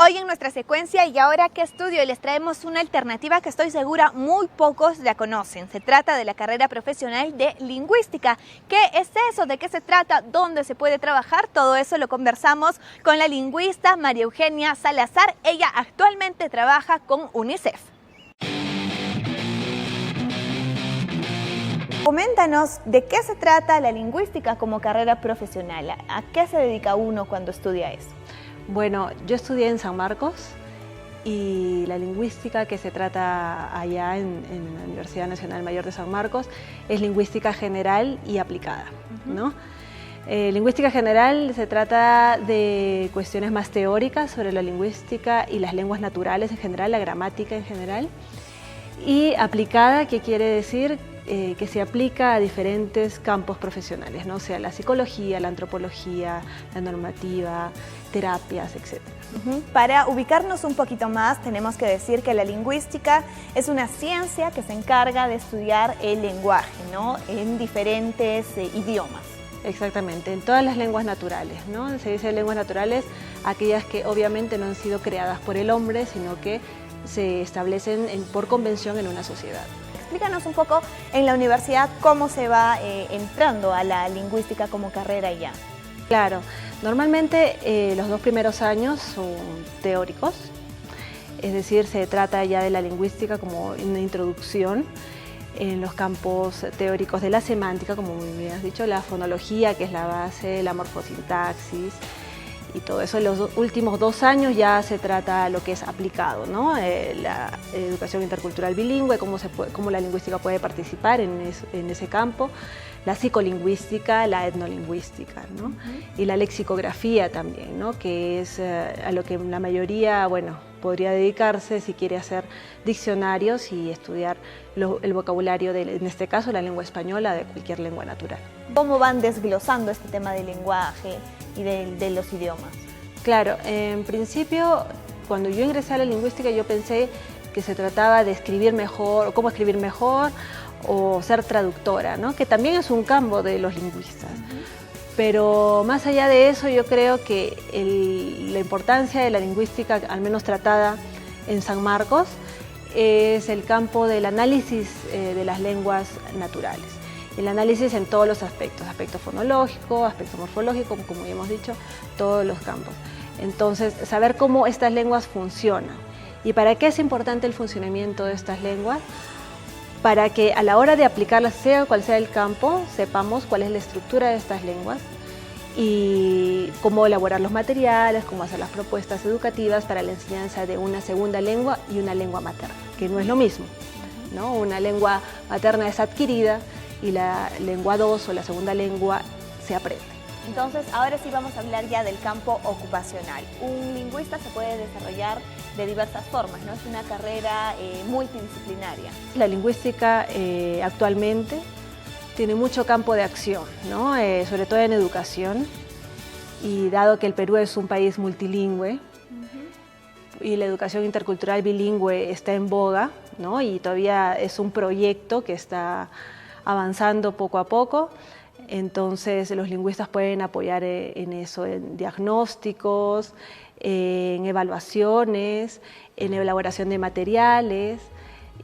Hoy en nuestra secuencia ¿Y ahora qué estudio? Les traemos una alternativa que estoy segura muy pocos la conocen. Se trata de la carrera profesional de lingüística. ¿Qué es eso? ¿De qué se trata? ¿Dónde se puede trabajar? Todo eso lo conversamos con la lingüista María Eugenia Salazar. Ella actualmente trabaja con UNICEF. Coméntanos de qué se trata la lingüística como carrera profesional. ¿A qué se dedica uno cuando estudia eso? Bueno, yo estudié en San Marcos y la lingüística que se trata allá en la Universidad Nacional Mayor de San Marcos es lingüística general y aplicada, ¿no? Lingüística general se trata de cuestiones más teóricas sobre la lingüística y las lenguas naturales en general, la gramática en general. Y aplicada, ¿qué quiere decir? Que se aplica a diferentes campos profesionales, ¿no? O sea, la psicología, la antropología, la normativa, terapias, etc. Para ubicarnos un poquito más, tenemos que decir que la lingüística es una ciencia que se encarga de estudiar el lenguaje, ¿no? En diferentes idiomas. Exactamente, en todas las lenguas naturales, ¿no? Se dice lenguas naturales aquellas que obviamente no han sido creadas por el hombre, sino que se establecen por convención en una sociedad. Explícanos un poco en la universidad cómo se va entrando a la lingüística como carrera ya. Claro, normalmente los 2 primeros años son teóricos, es decir, se trata ya de la lingüística como una introducción en los campos teóricos de la semántica, como muy bien has dicho, la fonología, que es la base, la morfosintaxis, y todo eso. En los últimos 2 años ya se trata lo que es aplicado, ¿no? La educación intercultural bilingüe, cómo la lingüística puede participar en ese campo, la psicolingüística, la etnolingüística, ¿no? Y la lexicografía también, ¿no? Que es a lo que la mayoría, bueno, podría dedicarse si quiere hacer diccionarios y estudiar el vocabulario, en este caso, la lengua española, de cualquier lengua natural. ¿Cómo van desglosando este tema del lenguaje y de los idiomas? Claro, en principio, cuando yo ingresé a la lingüística, yo pensé que se trataba de escribir mejor, o cómo escribir mejor, o ser traductora, ¿no? Que también es un campo de los lingüistas. Pero más allá de eso, yo creo que la importancia de la lingüística, al menos tratada en San Marcos, es el campo del análisis de las lenguas naturales. El análisis en todos los aspectos, aspecto fonológico, aspecto morfológico, como ya hemos dicho, todos los campos. Entonces, saber cómo estas lenguas funcionan. ¿Y para qué es importante el funcionamiento de estas lenguas? Para que a la hora de aplicarlas, sea cual sea el campo, sepamos cuál es la estructura de estas lenguas y cómo elaborar los materiales, cómo hacer las propuestas educativas para la enseñanza de una segunda lengua y una lengua materna, que no es lo mismo, ¿no? Una lengua materna es adquirida y la lengua 2 o la segunda lengua se aprende. Entonces, ahora sí vamos a hablar ya del campo ocupacional. Un lingüista se puede desarrollar de diversas formas, ¿no? Es una carrera multidisciplinaria. La lingüística actualmente tiene mucho campo de acción, ¿no? Sobre todo en educación, y dado que el Perú es un país multilingüe y la educación intercultural bilingüe está en boga, ¿no? Y todavía es un proyecto que está avanzando poco a poco. Entonces los lingüistas pueden apoyar en eso, en diagnósticos, en evaluaciones, en elaboración de materiales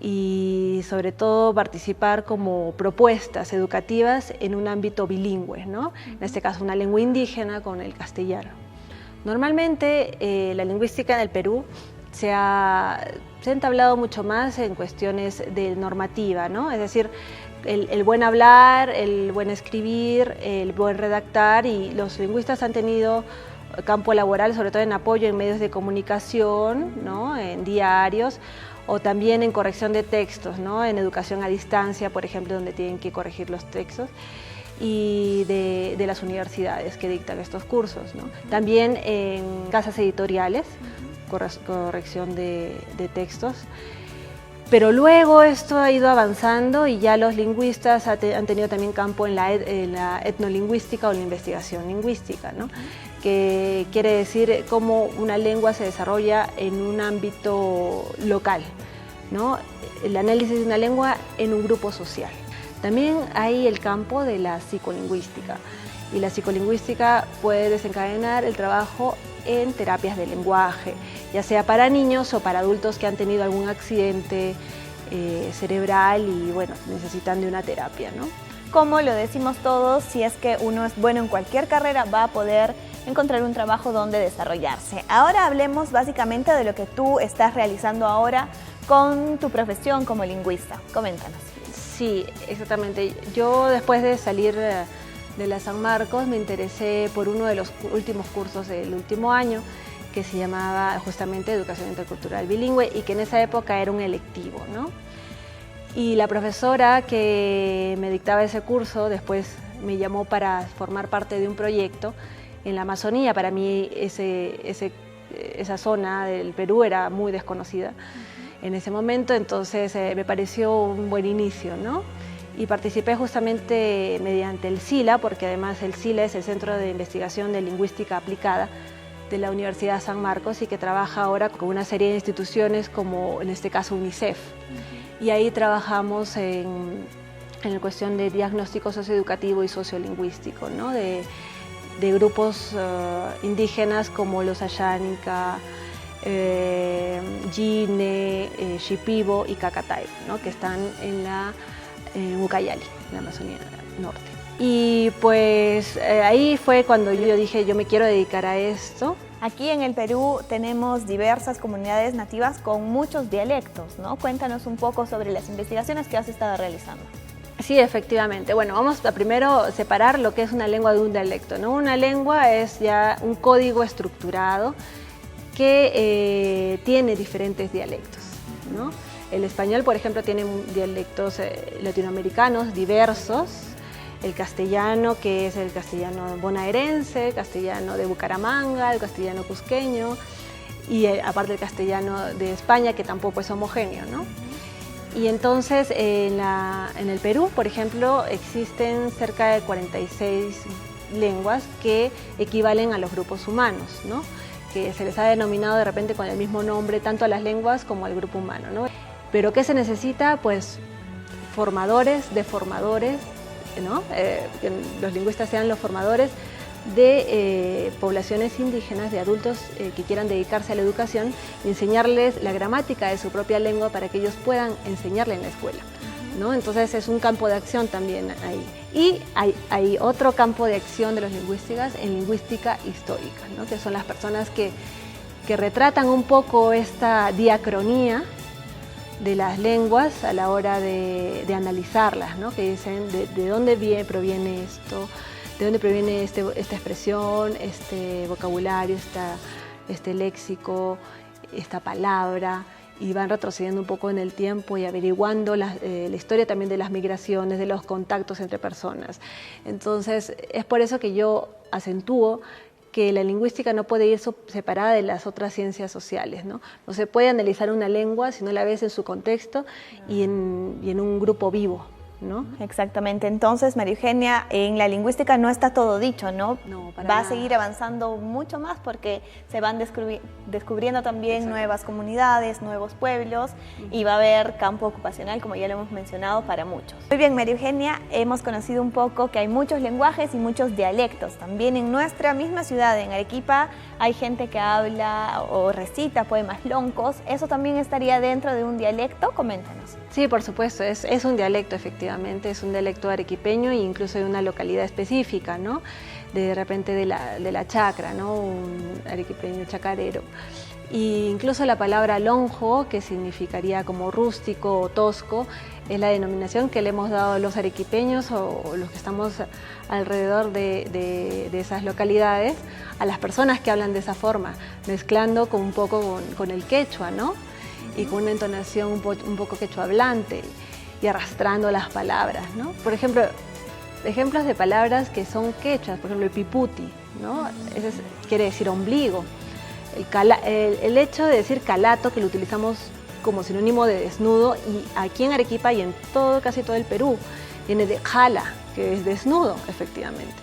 y sobre todo participar como propuestas educativas en un ámbito bilingüe, ¿no? En este caso una lengua indígena con el castellano. Normalmente la lingüística en el Perú se ha entablado mucho más en cuestiones de normativa, ¿no? Es decir, el buen hablar, el buen escribir, el buen redactar, y los lingüistas han tenido campo laboral, sobre todo en apoyo en medios de comunicación, ¿no? En diarios, o también en corrección de textos, ¿no? En educación a distancia, por ejemplo, donde tienen que corregir los textos, y de las universidades que dictan estos cursos, ¿no? También en casas editoriales, corrección de textos. Pero luego esto ha ido avanzando y ya los lingüistas han tenido también campo en la etnolingüística o la investigación lingüística, ¿no? Que quiere decir cómo una lengua se desarrolla en un ámbito local, ¿no? El análisis de una lengua en un grupo social. También hay el campo de la psicolingüística, y la psicolingüística puede desencadenar el trabajo en terapias de lenguaje, ya sea para niños o para adultos que han tenido algún accidente cerebral y bueno, necesitan de una terapia, ¿no? Como lo decimos todos, si es que uno es bueno en cualquier carrera, va a poder encontrar un trabajo donde desarrollarse. Ahora hablemos básicamente de lo que tú estás realizando ahora con tu profesión como lingüista. Coméntanos. Sí, exactamente. Yo después de salir de la San Marcos me interesé por uno de los últimos cursos del último año que se llamaba justamente Educación Intercultural Bilingüe y que en esa época era un electivo, ¿no? Y la profesora que me dictaba ese curso después me llamó para formar parte de un proyecto en la Amazonía. Para mí esa zona del Perú era muy desconocida en ese momento, entonces me pareció un buen inicio, ¿no? Y participé justamente mediante el SILA, porque además el SILA es el Centro de Investigación de Lingüística Aplicada de la Universidad San Marcos y que trabaja ahora con una serie de instituciones como en este caso UNICEF. Y ahí trabajamos en la cuestión de diagnóstico socioeducativo y sociolingüístico, ¿no? de grupos indígenas como los Ayánica, Gine, Shipibo y Cacatay, ¿no? Que están en Ucayali, en la Amazonía Norte. Y pues ahí fue cuando yo dije, yo me quiero dedicar a esto. Aquí en el Perú tenemos diversas comunidades nativas con muchos dialectos, ¿no? Cuéntanos un poco sobre las investigaciones que has estado realizando. Sí, efectivamente. Bueno, vamos a primero separar lo que es una lengua de un dialecto, ¿no? Una lengua es ya un código estructurado que tiene diferentes dialectos, ¿no? El español, por ejemplo, tiene dialectos latinoamericanos diversos. El castellano, que es el castellano bonaerense, el castellano de Bucaramanga, el castellano cusqueño y aparte el castellano de España, que tampoco es homogéneo, ¿no? Y entonces en el Perú, por ejemplo, existen cerca de 46 lenguas que equivalen a los grupos humanos, ¿no? Que se les ha denominado de repente con el mismo nombre tanto a las lenguas como al grupo humano, ¿no? Pero ¿qué se necesita? Pues formadores de formadores, ¿no? Que los lingüistas sean los formadores de poblaciones indígenas, de adultos que quieran dedicarse a la educación y enseñarles la gramática de su propia lengua para que ellos puedan enseñarla en la escuela, ¿no? Entonces es un campo de acción también ahí. Y hay otro campo de acción de los lingüistas en lingüística histórica, ¿no? Que son las personas que retratan un poco esta diacronía de las lenguas a la hora de analizarlas, ¿no? Que dicen de dónde proviene esto, de dónde proviene esta expresión, este vocabulario, este léxico, esta palabra, y van retrocediendo un poco en el tiempo y averiguando la historia también de las migraciones, de los contactos entre personas. Entonces, es por eso que yo acentúo que la lingüística no puede ir separada de las otras ciencias sociales, ¿no? No se puede analizar una lengua si no la ves en su contexto y en un grupo vivo, ¿no? Exactamente. Entonces, María Eugenia, en la lingüística no está todo dicho, ¿no? No, para Va nada. a seguir avanzando mucho más porque se van descubriendo también nuevas comunidades, nuevos pueblos y va a haber campo ocupacional, como ya lo hemos mencionado, para muchos. Muy bien, María Eugenia, hemos conocido un poco que hay muchos lenguajes y muchos dialectos. También en nuestra misma ciudad, en Arequipa, hay gente que habla o recita poemas loncos. ¿Eso también estaría dentro de un dialecto? Coméntanos. Sí, por supuesto, es un dialecto efectivamente, es un dialecto arequipeño e incluso de una localidad específica, ¿no? De repente de la chacra, ¿no? Un arequipeño chacarero. E incluso la palabra lonjo, que significaría como rústico o tosco, es la denominación que le hemos dado a los arequipeños o los que estamos alrededor de esas localidades, a las personas que hablan de esa forma, mezclando un poco con el quechua, ¿no? Y con una entonación un poco quechua hablante y arrastrando las palabras, ¿no? Por ejemplo, ejemplos de palabras que son quechuas, por ejemplo el piputi, ¿no? Quiere decir ombligo. El hecho de decir calato, que lo utilizamos como sinónimo de desnudo, y aquí en Arequipa y en casi todo el Perú, viene de jala, que es desnudo, efectivamente,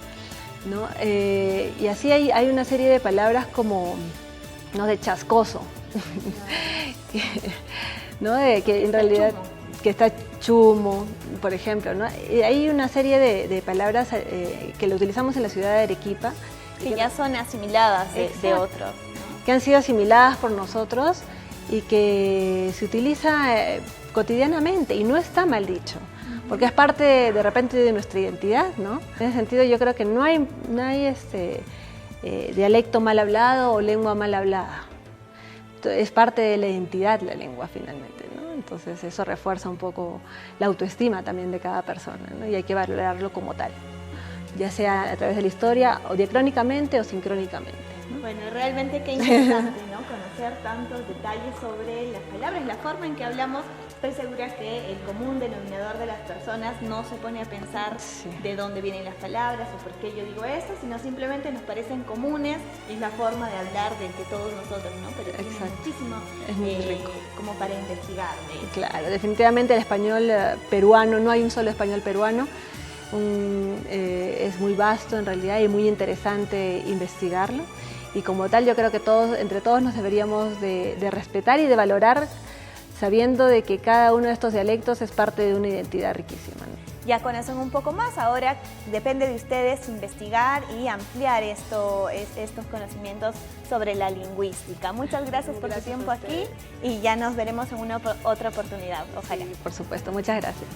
¿no? Y así hay una serie de palabras como, ¿no? De chascoso, ¿no? Que en realidad que está chumo, por ejemplo, ¿no? Y hay una serie de palabras que lo utilizamos en la ciudad de Arequipa Que ya son asimiladas de otros. que han sido asimiladas por nosotros y que se utiliza cotidianamente, y no está mal dicho, porque es parte de repente de nuestra identidad, ¿no? En ese sentido yo creo que no hay dialecto mal hablado o lengua mal hablada. Es parte de la identidad la lengua finalmente, ¿no? Entonces eso refuerza un poco la autoestima también de cada persona, ¿no? Y hay que valorarlo como tal, ya sea a través de la historia o diacrónicamente o sincrónicamente, ¿no? Bueno, realmente qué interesante, ¿no? Conocer tantos detalles sobre las palabras, la forma en que hablamos. Estoy segura que el común denominador de las personas no se pone a pensar de dónde vienen las palabras o por qué yo digo esto, sino simplemente nos parecen comunes y es la forma de hablar de entre todos nosotros, ¿no? Pero tiene muchísimo es muy rico, como para investigar. Claro, definitivamente el español peruano, no hay un solo español peruano, es muy vasto en realidad y muy interesante investigarlo, y como tal yo creo que entre todos nos deberíamos de respetar y de valorar, sabiendo de que cada uno de estos dialectos es parte de una identidad riquísima, ¿no? Ya conocen un poco más, ahora depende de ustedes investigar y ampliar estos conocimientos sobre la lingüística. Muchas gracias por su tiempo aquí y ya nos veremos en una otra oportunidad, ojalá. Sí, por supuesto, muchas gracias.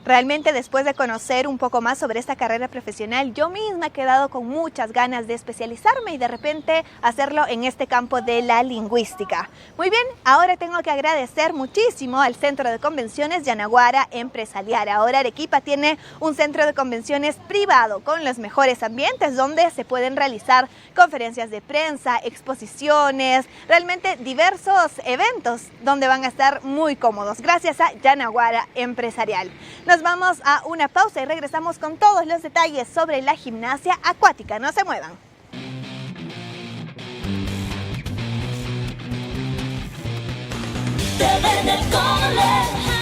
Realmente después de conocer un poco más sobre esta carrera profesional, yo misma he quedado con muchas ganas de especializarme y de repente hacerlo en este campo de la lingüística. Muy bien, ahora tengo que agradecer muchísimo al Centro de Convenciones Yanaguara Empresarial. Ahora Arequipa tiene un centro de convenciones privado con los mejores ambientes donde se pueden realizar conferencias de prensa, exposiciones, realmente diversos eventos donde van a estar muy cómodos gracias a Yanaguara Empresarial. Nos vamos a una pausa y regresamos con todos los detalles sobre la gimnasia acuática. No se muevan. Te ven el cole.